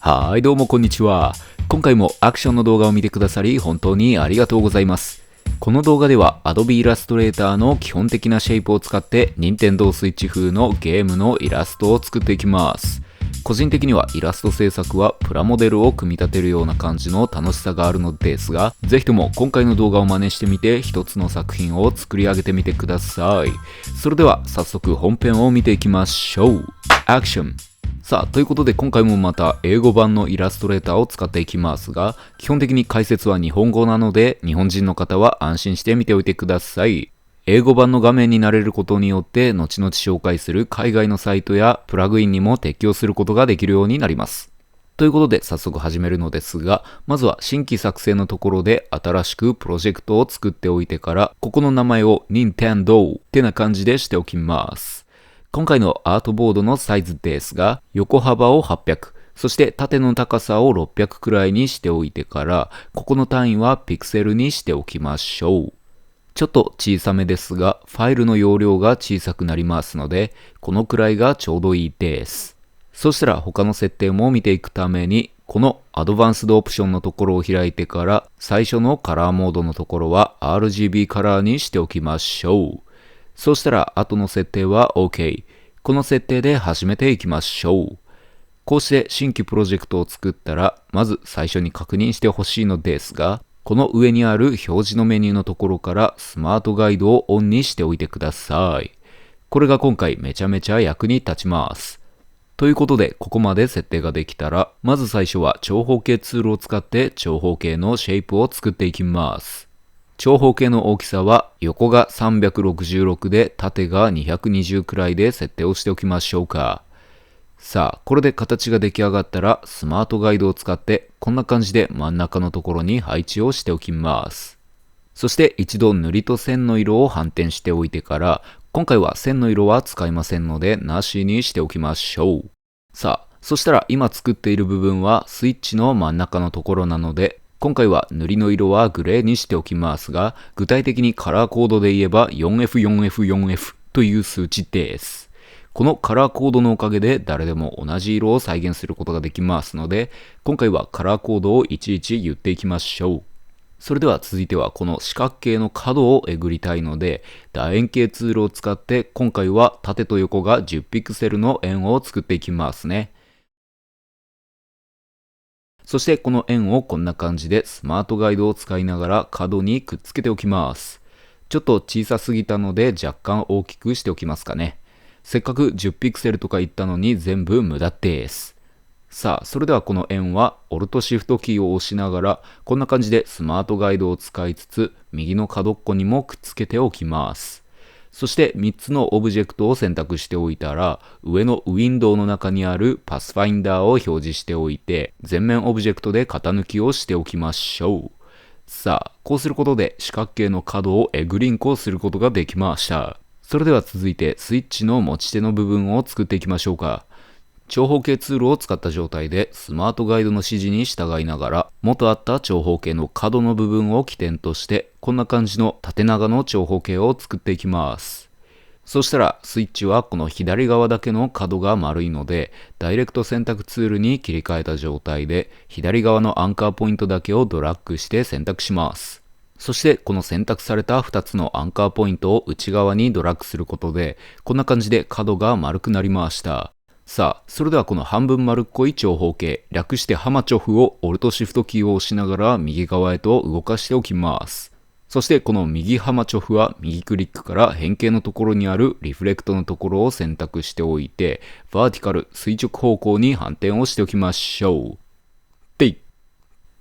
はい、どうもこんにちは。今回もアクションの動画を見てくださり本当にありがとうございます。この動画では Adobe Illustrator の基本的なシェイプを使って Nintendo Switch 風のゲームのイラストを作っていきます。個人的にはイラスト制作はプラモデルを組み立てるような感じの楽しさがあるのですが、ぜひとも今回の動画を真似してみて一つの作品を作り上げてみてください。それでは早速本編を見ていきましょう。アクション。さあ、ということで今回もまた英語版のイラストレーターを使っていきますが、基本的に解説は日本語なので、日本人の方は安心して見ておいてください。英語版の画面に慣れることによって、後々紹介する海外のサイトやプラグインにも適用することができるようになります。ということで早速始めるのですが、まずは新規作成のところで新しくプロジェクトを作っておいてから、ここの名前を Nintendo ってな感じでしておきます。今回のアートボードのサイズですが、横幅を800、そして縦の高さを600くらいにしておいてから、ここの単位はピクセルにしておきましょう。ちょっと小さめですが、ファイルの容量が小さくなりますので、このくらいがちょうどいいです。そしたら他の設定も見ていくために、このアドバンスドオプションのところを開いてから、最初のカラーモードのところは RGB カラーにしておきましょう。そしたら後の設定は OK。この設定で始めていきましょう。こうして新規プロジェクトを作ったら、まず最初に確認してほしいのですが、この上にある表示のメニューのところからスマートガイドをオンにしておいてください。これが今回めちゃめちゃ役に立ちます。ということで、ここまで設定ができたら、まず最初は長方形ツールを使って長方形のシェイプを作っていきます。長方形の大きさは横が366で縦が220くらいで設定をしておきましょうか。さあ、これで形が出来上がったらスマートガイドを使ってこんな感じで真ん中のところに配置をしておきます。そして一度塗りと線の色を反転しておいてから、今回は線の色は使いませんのでなしにしておきましょう。さあ、そしたら今作っている部分はスイッチの真ん中のところなので、今回は塗りの色はグレーにしておきますが、具体的にカラーコードで言えば 4F4F4F という数値です。このカラーコードのおかげで誰でも同じ色を再現することができますので、今回はカラーコードをいちいち言っていきましょう。それでは続いてはこの四角形の角をえぐりたいので、楕円形ツールを使って今回は縦と横が10ピクセルの円を作っていきますね。そしてこの円をこんな感じでスマートガイドを使いながら角にくっつけておきます。ちょっと小さすぎたので若干大きくしておきますかね。せっかく10ピクセルとか言ったのに全部無駄です。さあ、それではこの円は Alt+Shift キーを押しながらこんな感じでスマートガイドを使いつつ右の角っこにもくっつけておきます。そして3つのオブジェクトを選択しておいたら、上のウィンドウの中にあるパスファインダーを表示しておいて、全面オブジェクトで型抜きをしておきましょう。さあ、こうすることで四角形の角をえぐりんこすることができました。それでは続いてスイッチの持ち手の部分を作っていきましょうか。長方形ツールを使った状態でスマートガイドの指示に従いながら、元あった長方形の角の部分を起点としてこんな感じの縦長の長方形を作っていきます。そしたらスイッチはこの左側だけの角が丸いので、ダイレクト選択ツールに切り替えた状態で左側のアンカーポイントだけをドラッグして選択します。そしてこの選択された2つのアンカーポイントを内側にドラッグすることで、こんな感じで角が丸くなりました。さあ、それではこの半分丸っこい長方形、略してハマチョフを Alt+Shift キーを押しながら右側へと動かしておきます。そしてこの右ハマチョフは右クリックから変形のところにあるリフレクトのところを選択しておいて、バーティカル垂直方向に反転をしておきましょう。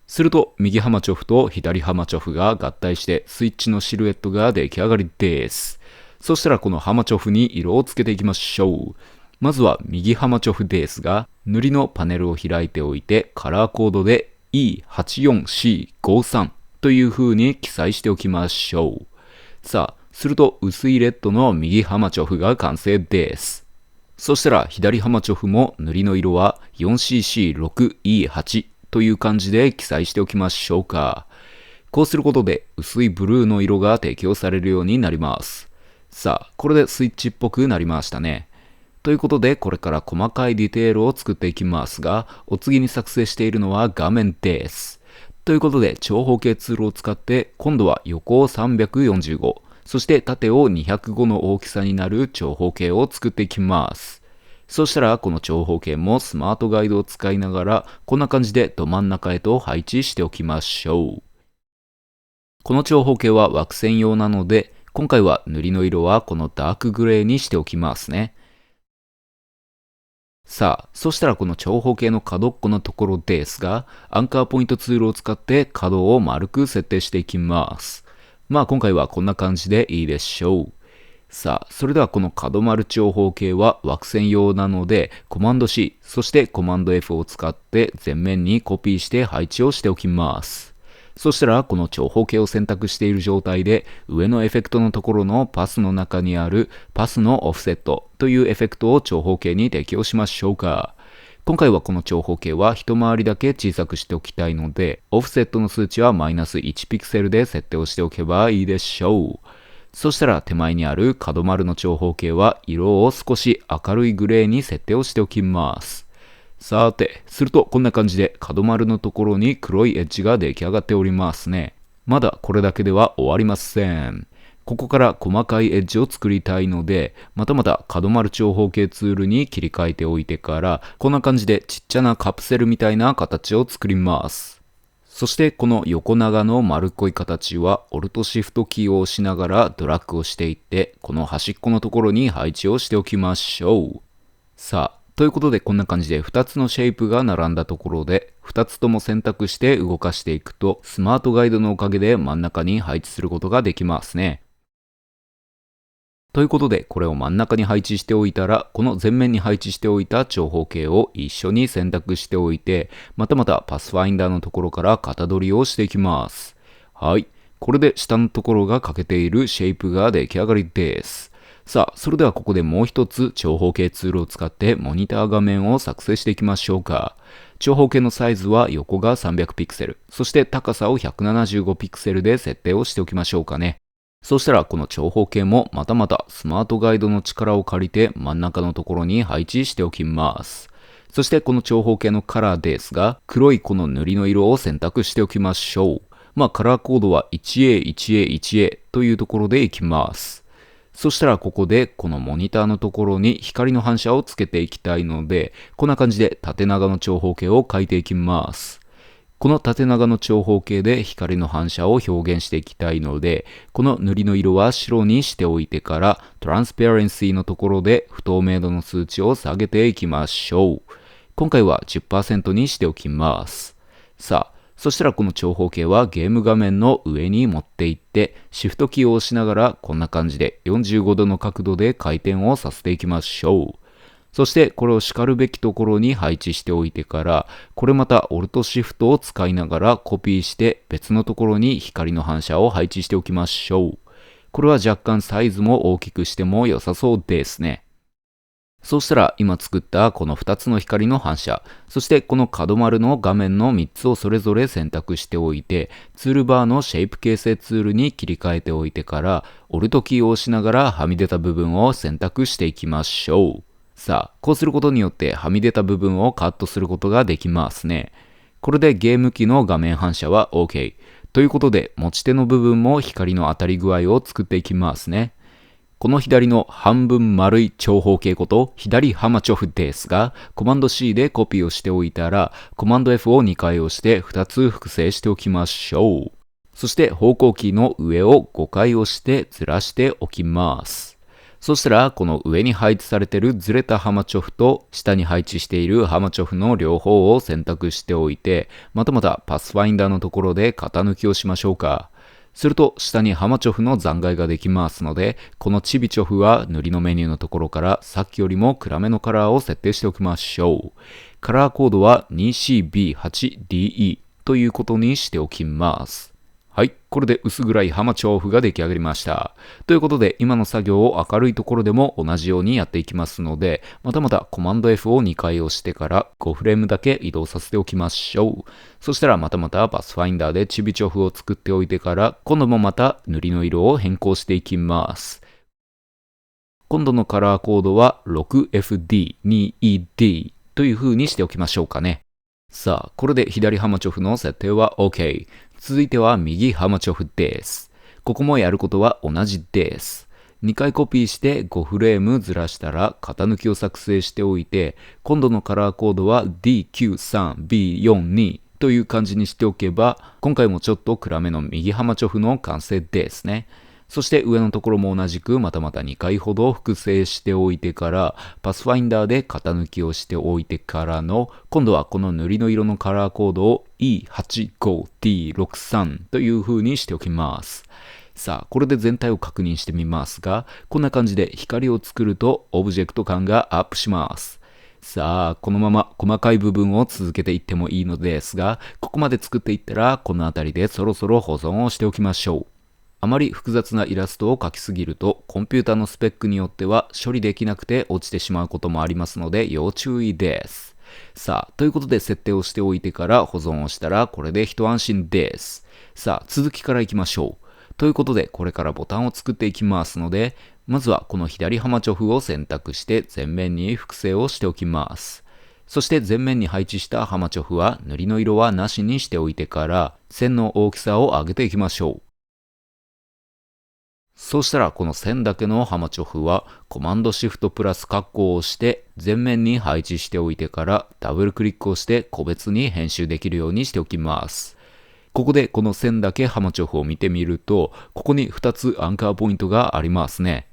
すると右ハマチョフと左ハマチョフが合体してスイッチのシルエットが出来上がりです。そしたらこのハマチョフに色をつけていきましょう。まずは右ハマチョフですが、塗りのパネルを開いておいてカラーコードで E84C53 という風に記載しておきましょう。さあ、すると薄いレッドの右ハマチョフが完成です。そしたら左ハマチョフも塗りの色は 4cc6E8 という感じで記載しておきましょうか。こうすることで薄いブルーの色が適用されるようになります。さあ、これでスイッチっぽくなりましたね。ということで、これから細かいディテールを作っていきますが、お次に作成しているのは画面です。ということで、長方形ツールを使って、今度は横を345、そして縦を205の大きさになる長方形を作っていきます。そしたら、この長方形もスマートガイドを使いながら、こんな感じでど真ん中へと配置しておきましょう。この長方形は枠線用なので、今回は塗りの色はこのダークグレーにしておきますね。さあ、そしたらこの長方形の角っこのところですが、アンカーポイントツールを使って角を丸く設定していきます。まあ今回はこんな感じでいいでしょう。さあ、それではこの角丸長方形は枠線用なので、コマンド C、そしてコマンド F を使って前面にコピーして配置をしておきます。そしたら、この長方形を選択している状態で、上のエフェクトのところのパスの中にあるパスのオフセットというエフェクトを長方形に適用しましょうか。今回はこの長方形は一回りだけ小さくしておきたいので、オフセットの数値はマイナス1ピクセルで設定をしておけばいいでしょう。そしたら手前にある角丸の長方形は色を少し明るいグレーに設定をしておきます。さて、するとこんな感じで角丸のところに黒いエッジが出来上がっておりますね。まだこれだけでは終わりません。ここから細かいエッジを作りたいので、また角丸長方形ツールに切り替えておいてから、こんな感じでちっちゃなカプセルみたいな形を作ります。そしてこの横長の丸っこい形は、オルトシフトキーを押しながらドラッグをしていって、この端っこのところに配置をしておきましょう。さあ、ということでこんな感じで2つのシェイプが並んだところで2つとも選択して動かしていくとスマートガイドのおかげで真ん中に配置することができますね。ということでこれを真ん中に配置しておいたらこの前面に配置しておいた長方形を一緒に選択しておいてまたパスファインダーのところから型取りをしていきます。はい。これで下のところが欠けているシェイプが出来上がりです。さあ、それではここでもう一つ長方形ツールを使ってモニター画面を作成していきましょうか。長方形のサイズは横が300ピクセル、そして高さを175ピクセルで設定をしておきましょうかね。そしたらこの長方形もまたスマートガイドの力を借りて真ん中のところに配置しておきます。そしてこの長方形のカラーですが、黒いこの塗りの色を選択しておきましょう。カラーコードは 1A1A1A というところでいきます。そしたらここでこのモニターのところに光の反射をつけていきたいので、こんな感じで縦長の長方形を描いていきます。この縦長の長方形で光の反射を表現していきたいので、この塗りの色は白にしておいてから、トランスペアレンシーのところで不透明度の数値を下げていきましょう。今回は 10% にしておきます。さあ、そしたらこの長方形はゲーム画面の上に持っていって、シフトキーを押しながらこんな感じで45度の角度で回転をさせていきましょう。そしてこれを叱るべきところに配置しておいてから、これまたオルトシフトを使いながらコピーして別のところに光の反射を配置しておきましょう。これは若干サイズも大きくしても良さそうですね。そうしたら今作ったこの2つの光の反射、そしてこの角丸の画面の3つをそれぞれ選択しておいて、ツールバーのシェイプ形成ツールに切り替えておいてから、オルトキーを押しながらはみ出た部分を選択していきましょう。さあ、こうすることによってはみ出た部分をカットすることができますね。これでゲーム機の画面反射は OK。ということで持ち手の部分も光の当たり具合を作っていきますね。この左の半分丸い長方形こと左ハマチョフですが、コマンド C でコピーをしておいたら、コマンド F を2回押して2つ複製しておきましょう。そして方向キーの上を5回押してずらしておきます。そしたら、この上に配置されているずれたハマチョフと下に配置しているハマチョフの両方を選択しておいて、またパスファインダーのところで型抜きをしましょうか。すると下にハマチョフの残骸ができますので、このチビチョフは塗りのメニューのところからさっきよりも暗めのカラーを設定しておきましょう。カラーコードは 2CB8DE ということにしておきます。はい、これで薄暗いハマチョフが出来上がりました。ということで今の作業を明るいところでも同じようにやっていきますので、またコマンド F を2回押してから5フレームだけ移動させておきましょう。そしたらまたパスファインダーでチビチョフを作っておいてから、今度もまた塗りの色を変更していきます。今度のカラーコードは 6FD2ED という風にしておきましょうかね。さあ、これで左ハマチョフの設定は OK。続いては右ハマチョフです。ここもやることは同じです。2回コピーして5フレームずらしたら型抜きを作成しておいて、今度のカラーコードは D93B42 という感じにしておけば、今回もちょっと暗めの右ハマチョフの完成ですね。そして上のところも同じくまた2回ほど複製しておいてから、パスファインダーで型抜きをしておいてからの、今度はこの塗りの色のカラーコードを E85D63 という風にしておきます。さあ、これで全体を確認してみますが、こんな感じで光を作るとオブジェクト感がアップします。さあ、このまま細かい部分を続けていってもいいのですが、ここまで作っていったら、この辺りでそろそろ保存をしておきましょう。あまり複雑なイラストを描きすぎると、コンピュータのスペックによっては処理できなくて落ちてしまうこともありますので要注意です。さあ、ということで設定をしておいてから保存をしたらこれで一安心です。さあ、続きからいきましょう。ということで、これからボタンを作っていきますので、まずはこの左ハマチョフを選択して前面に複製をしておきます。そして前面に配置したハマチョフは塗りの色はなしにしておいてから線の大きさを上げていきましょう。そうしたらこの線だけのハマチョフはコマンドシフトプラス括弧を押して前面に配置しておいてからダブルクリックをして個別に編集できるようにしておきます。ここでこの線だけハマチョフを見てみると、ここに2つアンカーポイントがありますね。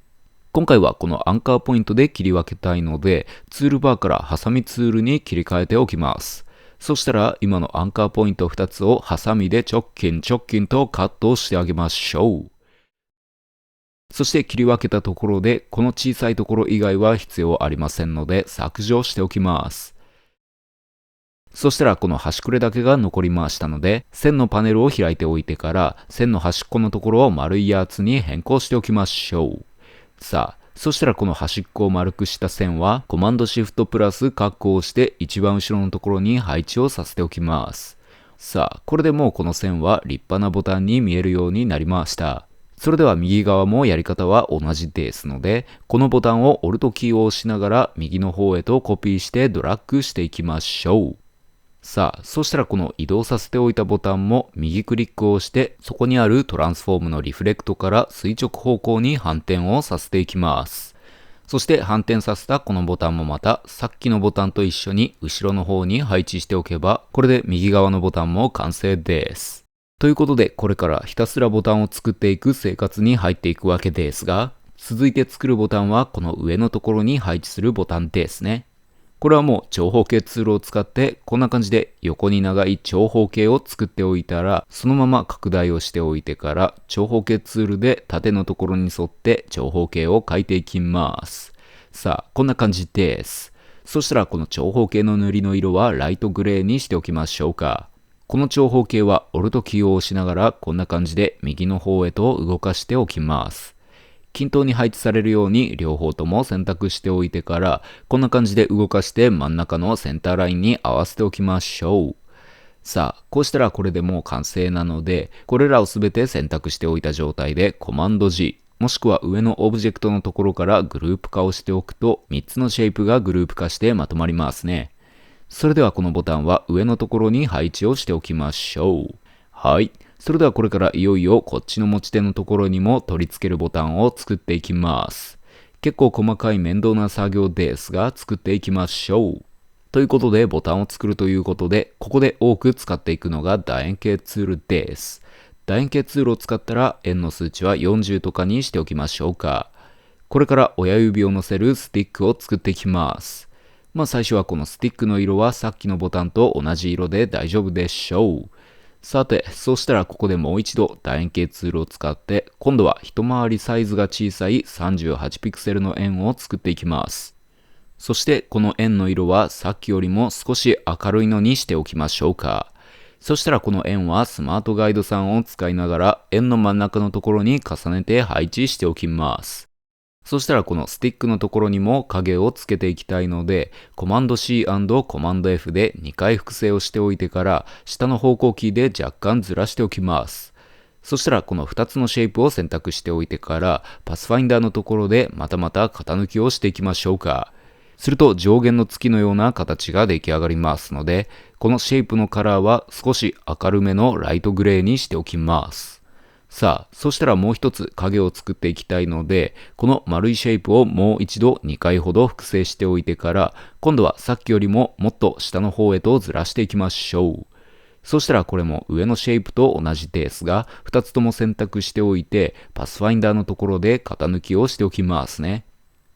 今回はこのアンカーポイントで切り分けたいので、ツールバーからハサミツールに切り替えておきます。そしたら今のアンカーポイント2つをハサミで直近とカットしてあげましょう。そして切り分けたところで、この小さいところ以外は必要ありませんので削除しておきます。そしたらこの端くれだけが残りましたので、線のパネルを開いておいてから、線の端っこのところを丸いやつに変更しておきましょう。さあ、そしたらこの端っこを丸くした線は、コマンドシフトプラスカッコを押して一番後ろのところに配置をさせておきます。さあ、これでもうこの線は立派なボタンに見えるようになりました。それでは右側もやり方は同じですので、このボタンを Alt キーを押しながら右の方へとコピーしてドラッグしていきましょう。さあ、そしたらこの移動させておいたボタンも右クリックをして、そこにあるトランスフォームのリフレクトから垂直方向に反転をさせていきます。そして反転させたこのボタンもまたさっきのボタンと一緒に後ろの方に配置しておけば、これで右側のボタンも完成です。ということで、これからひたすらボタンを作っていく生活に入っていくわけですが、続いて作るボタンはこの上のところに配置するボタンですね。これはもう長方形ツールを使ってこんな感じで横に長い長方形を作っておいたら、そのまま拡大をしておいてから長方形ツールで縦のところに沿って長方形を描いていきます。さあ、こんな感じです。そしたらこの長方形の塗りの色はライトグレーにしておきましょうか。この長方形は Alt キーを押しながらこんな感じで右の方へと動かしておきます。均等に配置されるように両方とも選択しておいてから、こんな感じで動かして真ん中のセンターラインに合わせておきましょう。さあ、こうしたらこれでもう完成なので、これらをすべて選択しておいた状態でコマンド G、もしくは上のオブジェクトのところからグループ化をしておくと、3つのシェイプがグループ化してまとまりますね。それではこのボタンは上のところに配置をしておきましょう。はい。それではこれからいよいよこっちの持ち手のところにも取り付けるボタンを作っていきます。結構細かい面倒な作業ですが作っていきましょう。ということでボタンを作るということで、ここで多く使っていくのが楕円形ツールです。楕円形ツールを使ったら円の数値は40とかにしておきましょうか。これから親指を乗せるスティックを作っていきます。最初はこのスティックの色はさっきのボタンと同じ色で大丈夫でしょう。さて、そうしたらここでもう一度楕円形ツールを使って、今度は一回りサイズが小さい38ピクセルの円を作っていきます。そしてこの円の色はさっきよりも少し明るいのにしておきましょうか。そしたらこの円はスマートガイドさんを使いながら円の真ん中のところに重ねて配置しておきます。そしたらこのスティックのところにも影をつけていきたいので、コマンド C& コマンド F で2回複製をしておいてから、下の方向キーで若干ずらしておきます。そしたらこの2つのシェイプを選択しておいてから、パスファインダーのところでまた型抜きをしていきましょうか。すると上限の月のような形が出来上がりますので、このシェイプのカラーは少し明るめのライトグレーにしておきます。さあ、そしたらもう一つ影を作っていきたいので、この丸いシェイプをもう一度2回ほど複製しておいてから、今度はさっきよりももっと下の方へとずらしていきましょう。そしたらこれも上のシェイプと同じですが、2つとも選択しておいて、パスファインダーのところで型抜きをしておきますね。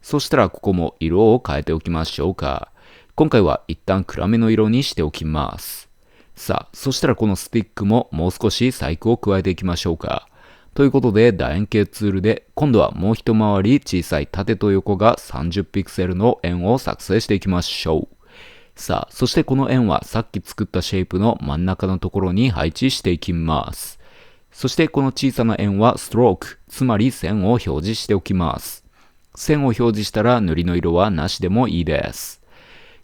そしたらここも色を変えておきましょうか。今回は一旦暗めの色にしておきます。さあ、そしたらこのスティックももう少し細工を加えていきましょうか。ということで楕円形ツールで今度はもう一回り小さい縦と横が30ピクセルの円を作成していきましょう。さあ、そしてこの円はさっき作ったシェイプの真ん中のところに配置していきます。そしてこの小さな円はストローク、つまり線を表示しておきます。線を表示したら塗りの色はなしでもいいです。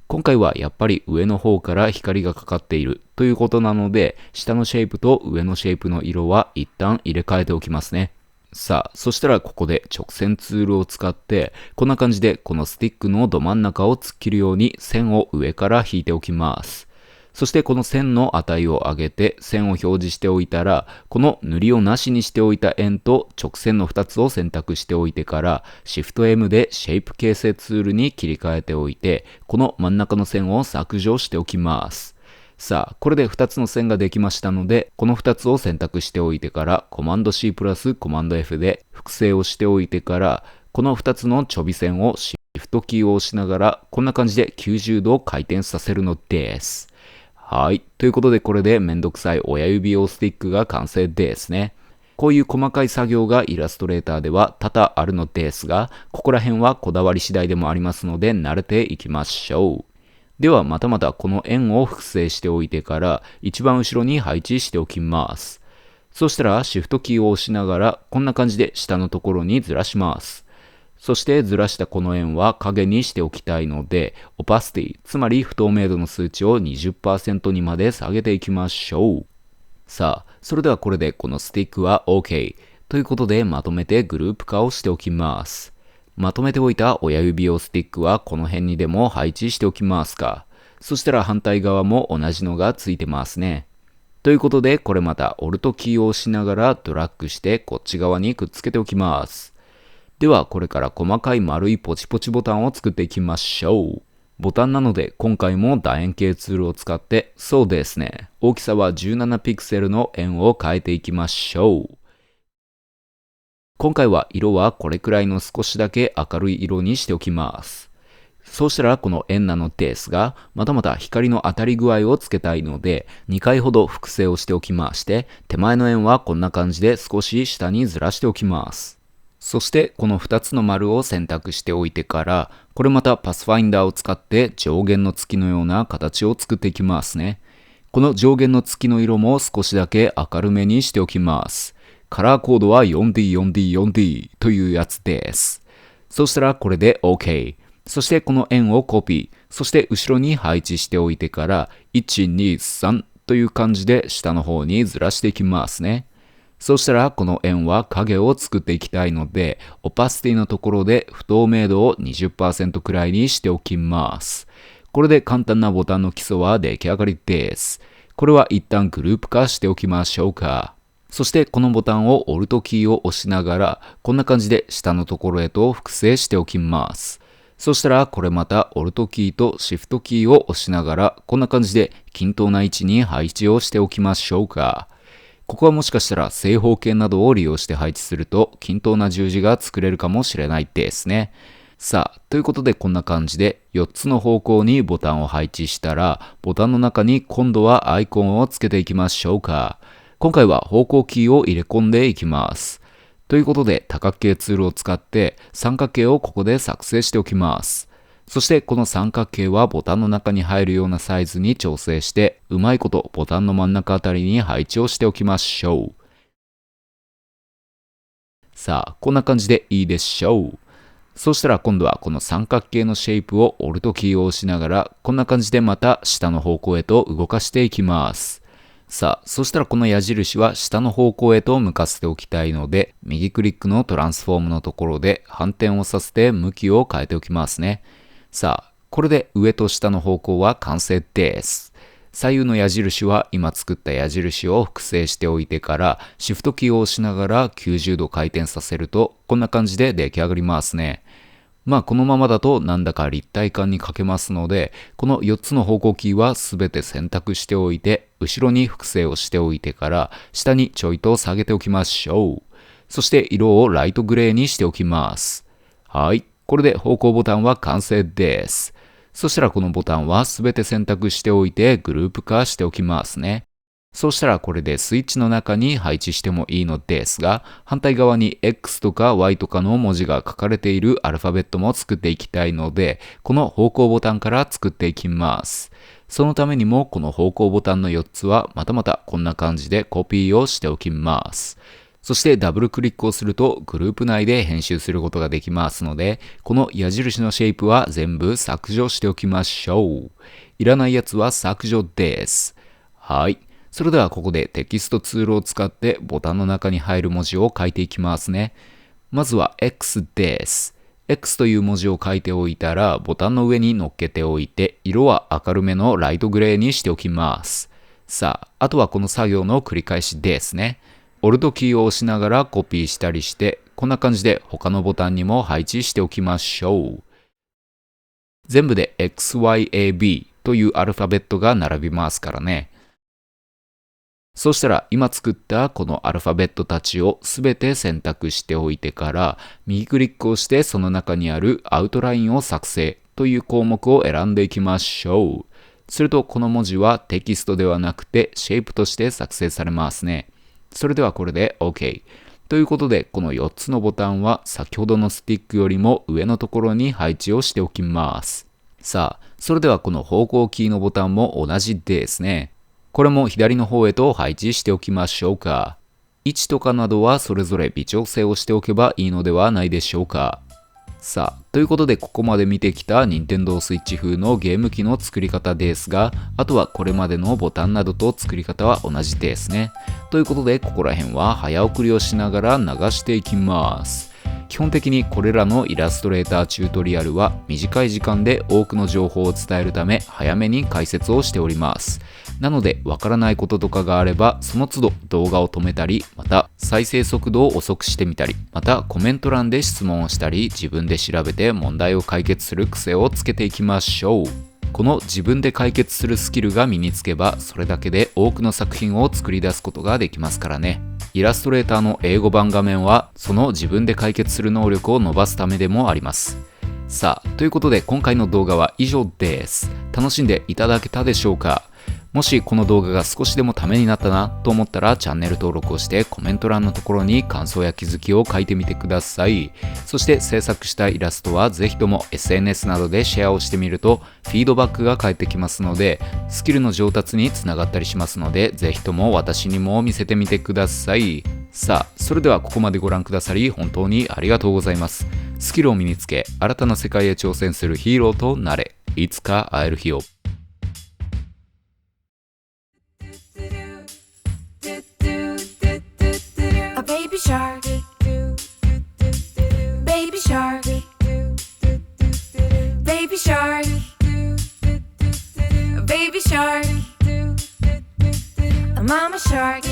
今回はやっぱり上の方から光がかかっているということなので、下のシェイプと上のシェイプの色は一旦入れ替えておきますね。さあ、そしたらここで直線ツールを使って、こんな感じでこのスティックのど真ん中を突っ切るように線を上から引いておきます。そしてこの線の値を上げて線を表示しておいたら、この塗りをなしにしておいた円と直線の2つを選択しておいてから、Shift M でシェイプ形成ツールに切り替えておいて、この真ん中の線を削除しておきます。さあ、これで2つの線ができましたので、この2つを選択しておいてから、コマンド C プラスコマンド F で複製をしておいてから、この2つのちょび線をシフトキーを押しながら、こんな感じで90度回転させるのです。はい。ということでこれでめんどくさい親指用スティックが完成ですね。こういう細かい作業がイラストレーターでは多々あるのですが、ここら辺はこだわり次第でもありますので慣れていきましょう。ではまたこの円を複製しておいてから一番後ろに配置しておきます。そしたらシフトキーを押しながらこんな感じで下のところにずらします。そしてずらしたこの円は影にしておきたいので、オパシティ、つまり不透明度の数値を 20% にまで下げていきましょう。さあ、それではこれでこのスティックは OK。ということでまとめてグループ化をしておきます。まとめておいた親指用スティックはこの辺にでも配置しておきますか。そしたら反対側も同じのがついてますね。ということでこれまたオルトキーを押しながらドラッグしてこっち側にくっつけておきます。ではこれから細かい丸いポチポチボタンを作っていきましょう。ボタンなので今回も楕円形ツールを使って、そうですね、大きさは17ピクセルの円を変えていきましょう。今回は色はこれくらいの少しだけ明るい色にしておきます。そうしたらこの円なのですが、また光の当たり具合をつけたいので、2回ほど複製をしておきまして、手前の円はこんな感じで少し下にずらしておきます。そしてこの2つの丸を選択しておいてから、これまたパスファインダーを使って上限の月のような形を作っていきますね。この上限の月の色も少しだけ明るめにしておきます。カラーコードは 4D4D4D というやつです。そしたらこれで OK。そしてこの円をコピー、そして後ろに配置しておいてから、1、2、3という感じで下の方にずらしていきますね。そうしたらこの円は影を作っていきたいので、オパシティのところで不透明度を 20% くらいにしておきます。これで簡単なボタンの基礎は出来上がりです。これは一旦グループ化しておきましょうか。そしてこのボタンをオルトキーを押しながら、こんな感じで下のところへと複製しておきます。そしたらこれまたオルトキーとシフトキーを押しながら、こんな感じで均等な位置に配置をしておきましょうか。ここはもしかしたら正方形などを利用して配置すると均等な十字が作れるかもしれないですね。さあ、ということでこんな感じで4つの方向にボタンを配置したら、ボタンの中に今度はアイコンをつけていきましょうか。今回は方向キーを入れ込んでいきます。ということで多角形ツールを使って三角形をここで作成しておきます。そしてこの三角形はボタンの中に入るようなサイズに調整して、うまいことボタンの真ん中あたりに配置をしておきましょう。さあ、こんな感じでいいでしょう。そしたら今度はこの三角形のシェイプをオルトキーを押しながら、こんな感じでまた下の方向へと動かしていきます。さあ、そしたらこの矢印は下の方向へと向かせておきたいので、右クリックのトランスフォームのところで反転をさせて向きを変えておきますね。さあ、これで上と下の方向は完成です。左右の矢印は今作った矢印を複製しておいてから、シフトキーを押しながら90度回転させると、こんな感じで出来上がりますね。まあこのままだとなんだか立体感に欠けますので、この4つの方向キーはすべて選択しておいて、後ろに複製をしておいてから、下にちょいと下げておきましょう。そして色をライトグレーにしておきます。はい、これで方向ボタンは完成です。そしたらこのボタンはすべて選択しておいてグループ化しておきますね。そうしたらこれでスイッチの中に配置してもいいのですが、反対側に X とか Y とかの文字が書かれているアルファベットも作っていきたいので、この方向ボタンから作っていきます。そのためにもこの方向ボタンの4つはまたまたこんな感じでコピーをしておきます。そしてダブルクリックをするとグループ内で編集することができますので、この矢印のシェイプは全部削除しておきましょう。いらないやつは削除です。はい。それではここでテキストツールを使ってボタンの中に入る文字を書いていきますね。まずは X です。X という文字を書いておいたらボタンの上に乗っけておいて、色は明るめのライトグレーにしておきます。さあ、あとはこの作業の繰り返しですね。オルトキーを押しながらコピーしたりして、こんな感じで他のボタンにも配置しておきましょう。全部で XYAB というアルファベットが並びますからね。そしたら今作ったこのアルファベットたちをすべて選択しておいてから、右クリックをしてその中にあるアウトラインを作成という項目を選んでいきましょう。するとこの文字はテキストではなくてシェイプとして作成されますね。それではこれで OK。ということでこの4つのボタンは先ほどのスティックよりも上のところに配置をしておきます。さあ、それではこの方向キーのボタンも同じですね。これも左の方へと配置しておきましょうか。位置とかなどはそれぞれ微調整をしておけばいいのではないでしょうか。さあ、ということでここまで見てきた Nintendo Switch 風のゲーム機の作り方ですが、あとはこれまでのボタンなどと作り方は同じですね。ということでここら辺は早送りをしながら流していきます。基本的にこれらのイラストレーターチュートリアルは短い時間で多くの情報を伝えるため早めに解説をしております。なのでわからないこととかがあればその都度動画を止めたり、また再生速度を遅くしてみたり、またコメント欄で質問をしたり、自分で調べて問題を解決する癖をつけていきましょう。この自分で解決するスキルが身につけばそれだけで多くの作品を作り出すことができますからね。イラストレーターの英語版画面はその自分で解決する能力を伸ばすためでもあります。さあ、ということで今回の動画は以上です。楽しんでいただけたでしょうか？もしこの動画が少しでもためになったなと思ったらチャンネル登録をしてコメント欄のところに感想や気づきを書いてみてください。そして制作したイラストはぜひとも SNS などでシェアをしてみるとフィードバックが返ってきますので、スキルの上達につながったりしますので、ぜひとも私にも見せてみてください。さあ、それではここまでご覧くださり本当にありがとうございます。スキルを身につけ新たな世界へ挑戦するヒーローとなれ。いつか会える日を。Baby shark, baby shark, baby shark, baby shark, a mama shark.